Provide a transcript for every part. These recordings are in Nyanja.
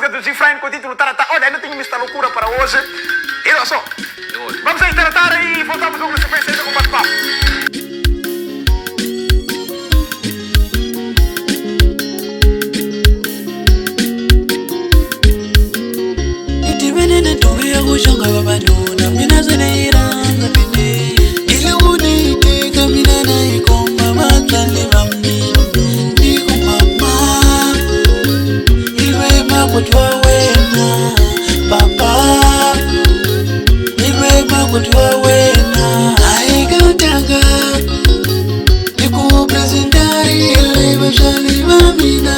música do Gifrain com o título Taratá. Olha, ainda tenho esta loucura para hoje. E olha só. Vamos aí, Taratá, e voltamos logo na sequência com o bate-papo. Kushanga babadona mina zeneiranga bine ile unite kamina na ikomba matale bamni niko mama iwe makutwa wena papa iwe makutwa wena aikatanga niku presentari ile bashali bamina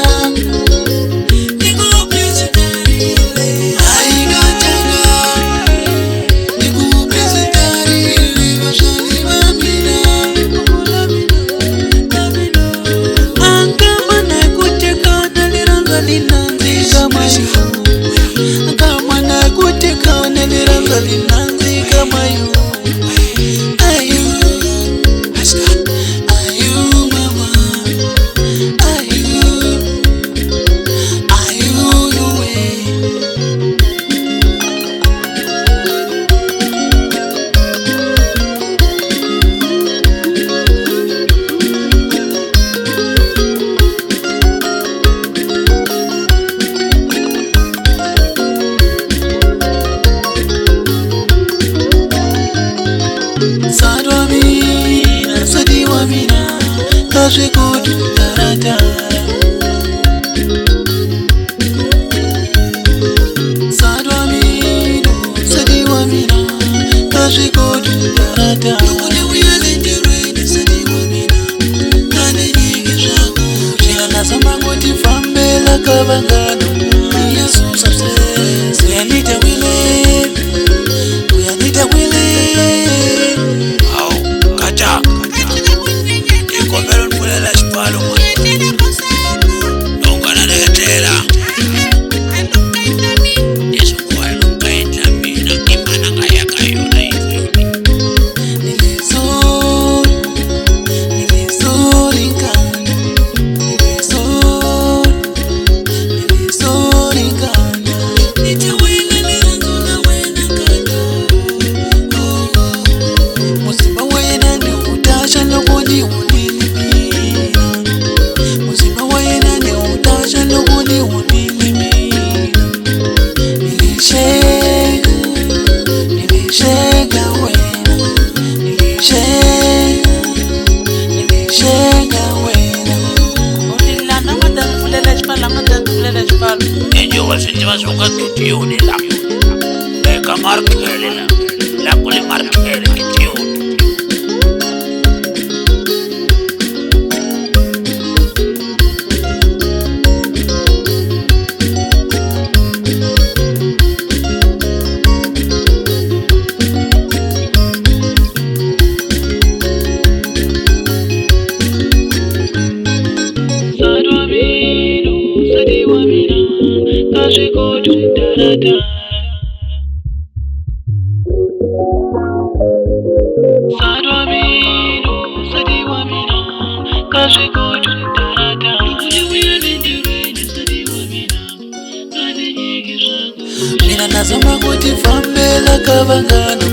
Nazama kuti fambela kavangana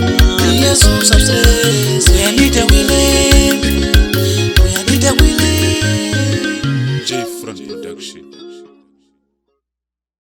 Yesu subsess Yanite wile